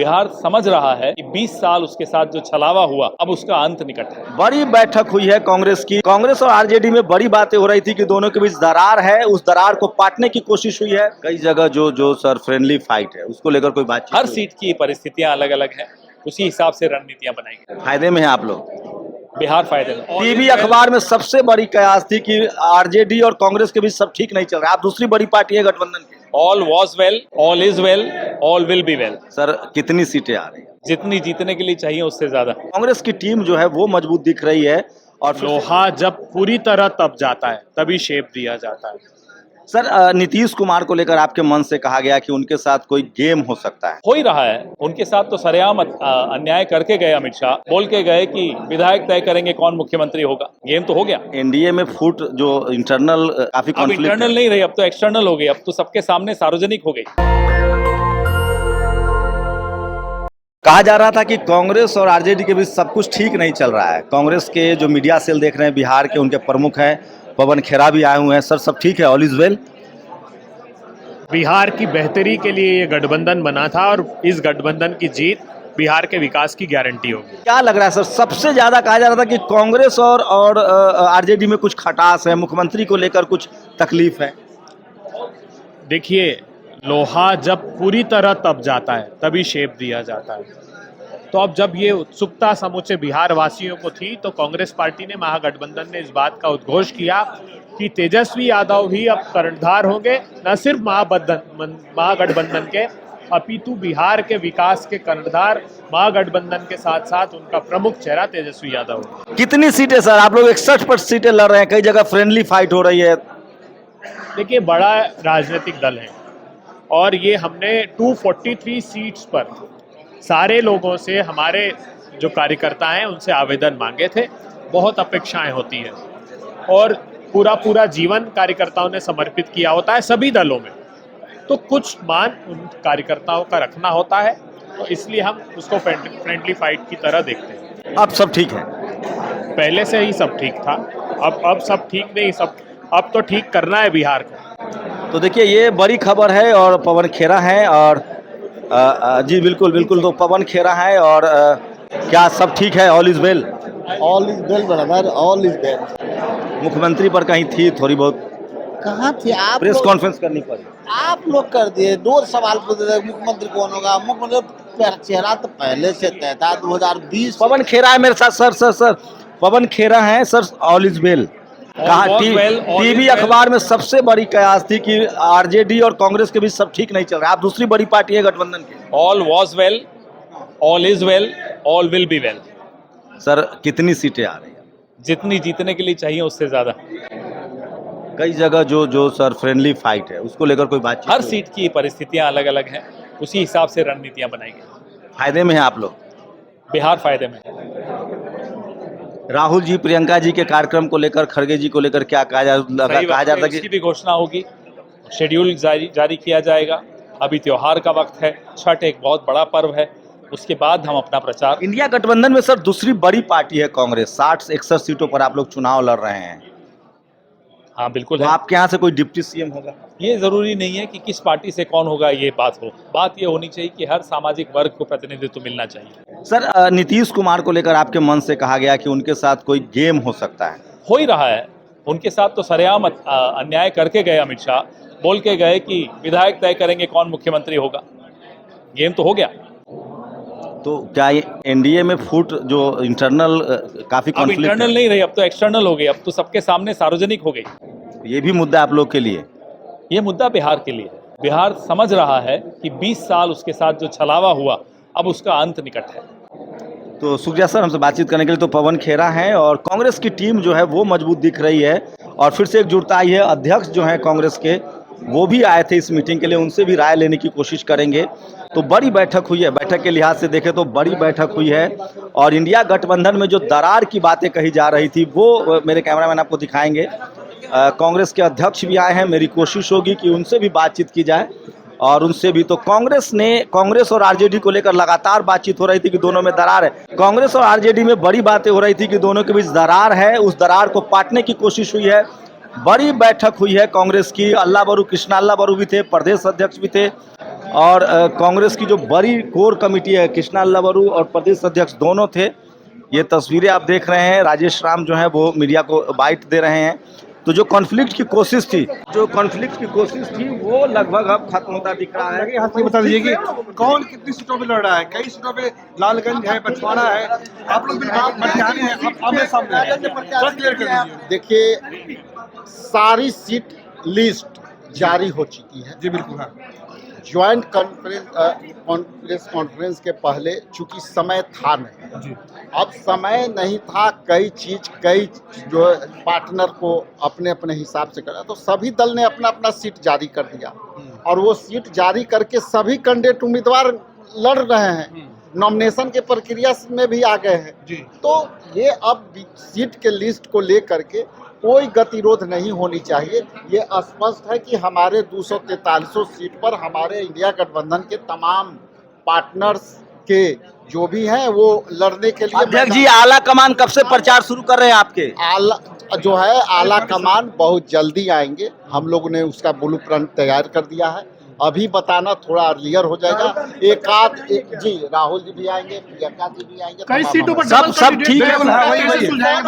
बिहार समझ रहा है कि 20 साल उसके साथ जो छलावा हुआ अब उसका अंत निकट है। बड़ी बैठक हुई है कांग्रेस की। कांग्रेस और आरजेडी में बड़ी बातें हो रही थी कि दोनों के बीच दरार है, उस दरार को पाटने की कोशिश हुई है। कई जगह जो सर फ्रेंडली फाइट है उसको लेकर कोई बातचीत हर सीट की परिस्थितियां अलग अलग हैं, उसी हिसाब से रणनीतियां बनाई गई। फायदे में है आप लोग। बिहार फायदे में। टीवी अखबार में सबसे बड़ी कयास थी कि आरजेडी और कांग्रेस के बीच सब ठीक नहीं चल रहा है। आप दूसरी बड़ी पार्टी है गठबंधन की। All was well, all is well, all will be well. Sir कितनी सीटें आ रही है? जितनी जीतने के लिए चाहिए उससे ज्यादा। कांग्रेस की टीम जो है वो मजबूत दिख रही है और लोहा जब पूरी तरह तप जाता है तभी शेप दिया जाता है। सर नीतीश कुमार को लेकर आपके मन से कहा गया कि उनके साथ कोई गेम हो सकता है। हो ही रहा है, उनके साथ तो सरेआम अन्याय करके गए अमित शाह। बोल के गए कि विधायक तय करेंगे कौन मुख्यमंत्री होगा। गेम तो हो गया। एनडीए में फूट जो इंटरनल काफी अब कॉन्फ्लिक्ट इंटरनल नहीं रही, अब तो एक्सटर्नल हो गई, अब तो सबके सामने सार्वजनिक हो गई। कहा जा रहा था कि कांग्रेस और आरजेडी के बीच सब कुछ ठीक नहीं चल रहा है। कांग्रेस के जो मीडिया सेल देख रहे हैं बिहार के, उनके प्रमुख हैं पवन खेरा भी आए हुए हैं। सर सब ठीक है, ऑल इज वेल। बिहार की बेहतरी के लिए ये गठबंधन बना था और इस गठबंधन की जीत बिहार के विकास की गारंटी होगी। क्या लग रहा है सर? सबसे ज्यादा कहा जा रहा था कि कांग्रेस और आरजेडी में कुछ खटास है, मुख्यमंत्री को लेकर कुछ तकलीफ है। देखिए, लोहा जब पूरी तरह तप जाता है तभी शेप दिया जाता है। तो अब जब ये उत्सुकता समूचे बिहार वासियों को थी तो कांग्रेस पार्टी ने, महागठबंधन ने इस बात का उद्घोष किया कि तेजस्वी यादव ही अब कर्णधार होंगे, न सिर्फ महागठबंधन के अपितु बिहार के विकास के कर्णधार महागठबंधन के साथ साथ उनका प्रमुख चेहरा तेजस्वी यादव। कितनी सीटें सर? आप लोग 61 सीटें लड़ रहे हैं, कई जगह फ्रेंडली फाइट हो रही है। देखिए, बड़ा राजनीतिक दल है और ये हमने 243 सीट्स पर सारे लोगों से, हमारे जो कार्यकर्ता हैं उनसे आवेदन मांगे थे। बहुत अपेक्षाएं होती हैं और पूरा जीवन कार्यकर्ताओं ने समर्पित किया होता है सभी दलों में, तो कुछ मान उन कार्यकर्ताओं का रखना होता है, तो इसलिए हम उसको फ्रेंडली फाइट की तरह देखते हैं। अब सब ठीक है? पहले से ही सब ठीक था, अब सब ठीक नहीं, सब अब तो ठीक करना है बिहार को। तो देखिए ये बड़ी खबर है और पवन खेरा है और जी बिल्कुल बिल्कुल, तो पवन खेरा है और क्या सब ठीक है? All is well. All is well brother, all is well. मुख्यमंत्री पर कहीं थी थोड़ी बहुत? कहाँ थे आप? प्रेस कॉन्फ्रेंस करनी पड़ी। आप लोग कर दिए। 2 सवाल पूछे थे, मुख्यमंत्री कौन होगा। मुख्यमंत्री चेहरा तो पहले से तय था 2020। पवन खेरा है मेरे साथ। सर पवन खेरा है सर, ऑल इज वेल। कहा टीवी अखबार में सबसे बड़ी कयास थी कि आरजेडी और कांग्रेस के बीच सब ठीक नहीं चल रहा है। आप दूसरी बड़ी पार्टी है गठबंधन की। All was well, all is well, all will be well. Sir कितनी सीटें आ रही है? जितनी जीतने के लिए चाहिए उससे ज्यादा। कई जगह जो सर फ्रेंडली फाइट है उसको लेकर कोई बातचीत। हर सीट की परिस्थितियां अलग अलग हैं, उसी हिसाब से रणनीतियां बनाई गई। फायदे में है आप लोग। बिहार फायदे में है। राहुल जी प्रियंका जी के कार्यक्रम को लेकर, खड़गे जी को लेकर क्या कहा जा रहा था कि भी घोषणा होगी, शेड्यूल जारी किया जाएगा। अभी त्योहार का वक्त है, छठ एक बहुत बड़ा पर्व है, उसके बाद हम अपना प्रचार। इंडिया गठबंधन में सर दूसरी बड़ी पार्टी है कांग्रेस। 60-61 सीटों पर आप लोग चुनाव लड़ रहे हैं। हाँ बिल्कुल तो है। आपके यहाँ से कोई डिप्टी सीएम होगा? ये जरूरी नहीं है कि किस पार्टी से कौन होगा ये बात हो। बात ये होनी चाहिए कि हर सामाजिक वर्ग को प्रतिनिधित्व मिलना चाहिए। सर नीतीश कुमार को लेकर आपके मन से कहा गया कि उनके साथ कोई गेम हो सकता है। हो ही रहा है, उनके साथ तो सरेआम अन्याय करके गए अमित शाह। बोल के गए कि विधायक तय करेंगे कौन मुख्यमंत्री होगा। गेम तो हो गया। तो क्या एनडीए में फूट जो इंटरनल काफी अब कॉन्फ्लिक्ट इंटरनल नहीं रही, अब तो एक्सटर्नल हो गई, अब तो सबके सामने सार्वजनिक हो गई। ये भी मुद्दा आप लोग के लिए? ये मुद्दा बिहार के लिए है। बिहार समझ रहा है कि 20 साल उसके साथ जो छलावा हुआ अब उसका अंत निकट है। तो सुखजा सर हमसे बातचीत करने के लिए तो पवन खेरा हैं और कांग्रेस की टीम जो है वो मजबूत दिख रही है और फिर से एकजुटता आई है। अध्यक्ष जो है कांग्रेस के वो भी आए थे इस मीटिंग के लिए, उनसे भी राय लेने की कोशिश करेंगे। तो बड़ी बैठक हुई है, बैठक के लिहाज से देखें तो बड़ी बैठक हुई है और इंडिया गठबंधन में जो दरार की बातें कही जा रही थी वो मेरे कैमरामैन आपको दिखाएंगे। कांग्रेस के अध्यक्ष भी आए हैं, मेरी कोशिश होगी कि उनसे भी बातचीत की जाए और उनसे भी। तो कांग्रेस और आरजेडी को लेकर लगातार बातचीत हो रही थी कि दोनों में दरार है। कांग्रेस और आरजेडी में बड़ी बातें हो रही थी कि दोनों के बीच दरार है, उस दरार को पाटने की कोशिश हुई है। बड़ी बैठक हुई है कांग्रेस की। अल्लाह बरू कृष्णा अल्लाह बरू भी थे, प्रदेश अध्यक्ष भी थे और कांग्रेस की जो बड़ी कोर कमेटी है, कृष्णा लवरू और प्रदेश अध्यक्ष दोनों थे। ये तस्वीरें आप देख रहे हैं, राजेश राम जो है वो मीडिया को बाइट दे रहे हैं। तो जो कॉन्फ्लिक्ट की कोशिश थी वो लगभग अब खत्म होता दिख रहा है। यहाँ से बता दीजिए कि कौन कितनी सीटों पे लड़ रहा है। कई सीटों पे लालगंज है, पछवाड़ा है, आप लोग भी मटिहानी है, आप आमने सामने हैं। थोड़ा क्लियर कर दीजिए। देखिए, सारी सीट लिस्ट जारी हो चुकी है। जी बिल्कुल, हाँ। ज्वाइंट कॉन्फ्रेंस के पहले चूंकि समय था नहीं, जी। अब समय नहीं था, कई जो पार्टनर को अपने अपने हिसाब से करा, तो सभी दल ने अपना अपना सीट जारी कर दिया और वो सीट जारी करके सभी कैंडिडेट उम्मीदवार लड़ रहे हैं, नॉमिनेशन के प्रक्रिया में भी आ गए हैं। जी। तो ये अब सीट के लिस्ट को लेकर के कोई गतिरोध नहीं होनी चाहिए। ये स्पष्ट है कि हमारे 243 सीट पर हमारे इंडिया गठबंधन के तमाम पार्टनर्स के जो भी हैं वो लड़ने के लिए। अध्यक्ष जी, आला कमान कब से प्रचार शुरू कर रहे हैं आपके? आला कमान बहुत जल्दी आएंगे। हम लोगों ने उसका ब्लूप्रिंट तैयार कर दिया है। अभी बताना थोड़ा अर्लियर हो जाएगा। जी राहुल जी भी आएंगे, प्रियंका जी भी आएंगे। कई सीटों पर सब ठीक है,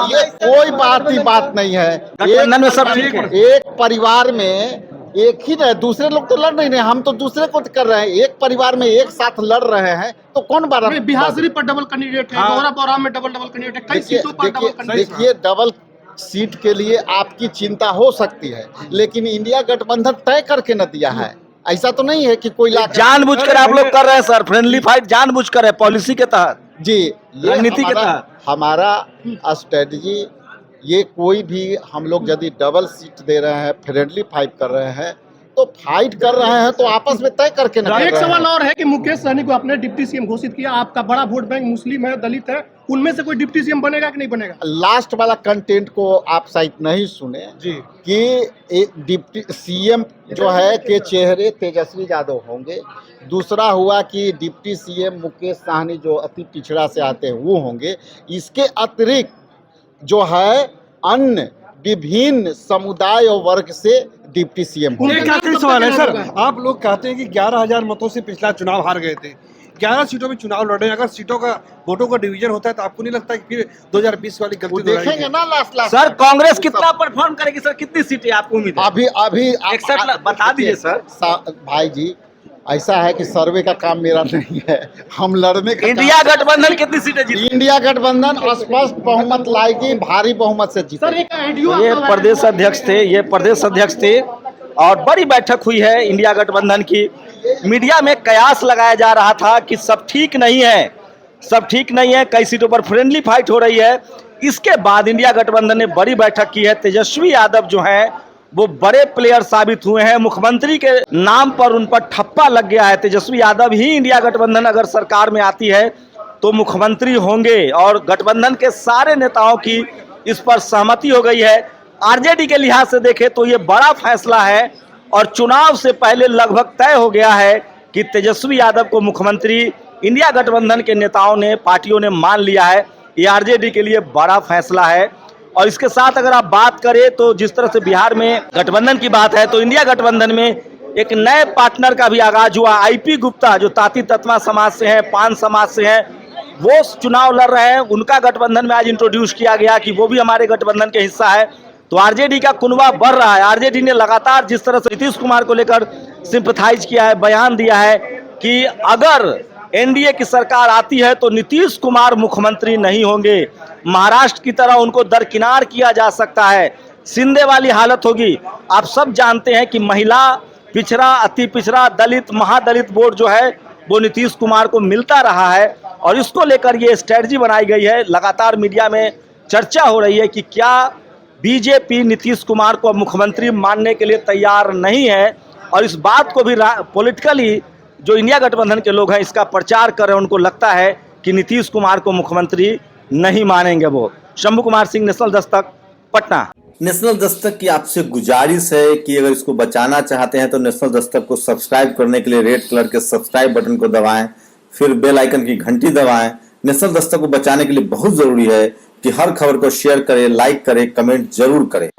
ये कोई बात नहीं है। गठबंधन में सब ठीक है। एक परिवार में एक ही रहे, दूसरे लोग तो लड़ नहीं रहे, हम तो दूसरे को कर रहे हैं। एक परिवार में एक साथ लड़ रहे हैं तो कौन बार बिहार शरीफ पर डबल कैंडिडेट है, गौरव में डबल कैंडिडेट है, कई सीटों पर डबल कैंडिडेट। देखिए, डबल सीट के लिए आपकी चिंता हो सकती है, लेकिन इंडिया गठबंधन तय करके न दिया है। ऐसा तो नहीं है कि कोई जानबूझकर आप लोग कर रहे हैं सर, फ्रेंडली फाइट जानबूझकर है, पॉलिसी के तहत। जी, रणनीति के तहत हमारा स्ट्रेटजी ये कोई भी हम लोग यदि डबल सीट दे रहे हैं, फ्रेंडली फाइट कर रहे हैं तो फाइट कर रहे हैं तो आपस में तय करके न। एक सवाल और है कि मुकेश सहनी को आपने डिप्टी सीएम घोषित किया। आपका बड़ा वोट बैंक मुस्लिम है, दलित है, उनमें से कोई डिप्टी सीएम बनेगा कि नहीं बनेगा? लास्ट वाला कंटेंट को आप शायद नहीं सुने जी, कि एक डिप्टी सीएम जो है के चेहरे तेजस्वी यादव होंगे। दूसरा हुआ कि डिप्टी सीएम मुकेश सहनी जो अति पिछड़ा से आते हैं वो होंगे। इसके अतिरिक्त जो है अन्य विभिन्न समुदाय और वर्ग से डिप्टी सीएम होंगे। एक आखिरी सवाल है सर, आप लोग कहते हैं कि 11,000 मतों से पिछला चुनाव हार गए थे, 11 सीटों में चुनाव लड़ रहे हैं। अगर सीटों का वोटों का डिवीजन होता है तो आपको नहीं लगता कि फिर 2020 वाली गलती देखेंगे ना लास्ट सर? कांग्रेस कितना परफॉर्म करेगी सर? कितनी सीटें आपको उम्मीद है? अभी 61 बता दीजिए सर। भाई जी, ऐसा है कि सर्वे का काम मेरा नहीं है, हम लड़ने का। इंडिया गठबंधन कितनी सीटें जीती? इंडिया गठबंधन स्पष्ट बहुमत लाएगी, भारी बहुमत से जीतेगी। ये प्रदेश अध्यक्ष थे और बड़ी बैठक हुई है इंडिया गठबंधन की। मीडिया में कयास लगाया जा रहा था कि सब ठीक नहीं है, कई सीटों पर फ्रेंडली फाइट हो रही है। इसके बाद इंडिया गठबंधन ने बड़ी बैठक की है। तेजस्वी यादव जो हैं वो बड़े प्लेयर साबित हुए हैं। मुख्यमंत्री के नाम पर उन पर ठप्पा लग गया है। तेजस्वी यादव ही इंडिया गठबंधन अगर सरकार में आती है तो मुख्यमंत्री होंगे और गठबंधन के सारे नेताओं की इस पर सहमति हो गई है। आरजेडी के लिहाज से देखें तो ये बड़ा फैसला है और चुनाव से पहले लगभग तय हो गया है कि तेजस्वी यादव को मुख्यमंत्री इंडिया गठबंधन के नेताओं ने, पार्टियों ने मान लिया है। ये आरजेडी के लिए बड़ा फैसला है। और इसके साथ अगर आप बात करें तो जिस तरह से बिहार में गठबंधन की बात है तो इंडिया गठबंधन में एक नए पार्टनर का भी आगाज हुआ। आईपी गुप्ता जो ताती तत्वा समाज से हैं, पान समाज से हैं, वो चुनाव लड़ रहे हैं। उनका गठबंधन में आज इंट्रोड्यूस किया गया कि वो भी हमारे गठबंधन के हिस्सा है। तो आरजेडी का कुनबा बढ़ रहा है। आरजेडी ने लगातार जिस तरह से नीतीश कुमार को लेकर सिंपथाइज किया है, बयान दिया है कि अगर एनडीए की सरकार आती है तो नीतीश कुमार मुख्यमंत्री नहीं होंगे, महाराष्ट्र की तरह उनको दरकिनार किया जा सकता है, शिंदे वाली हालत होगी। आप सब जानते हैं कि महिला, पिछड़ा, अति पिछड़ा, दलित, महादलित वोट जो है वो नीतीश कुमार को मिलता रहा है और इसको लेकर ये स्ट्रेटजी बनाई गई है। लगातार मीडिया में चर्चा हो रही है कि क्या बीजेपी नीतीश कुमार को मुख्यमंत्री मानने के लिए तैयार नहीं है और इस बात को भी पॉलिटिकली जो इंडिया गठबंधन के लोग हैं इसका प्रचार कर रहे हैं। उनको लगता है कि नीतीश कुमार को मुख्यमंत्री नहीं मानेंगे वो। शंभू कुमार सिंह, नेशनल दस्तक, पटना। नेशनल दस्तक की आपसे गुजारिश है कि अगर इसको बचाना चाहते हैं तो नेशनल दस्तक को सब्सक्राइब करने के लिए रेड कलर के सब्सक्राइब बटन को दबाएं, फिर बेल आइकन की घंटी दबाएं। नेशनल दस्तक को बचाने के लिए बहुत जरूरी है कि हर खबर को शेयर करें, लाइक करें, कमेंट जरूर करें।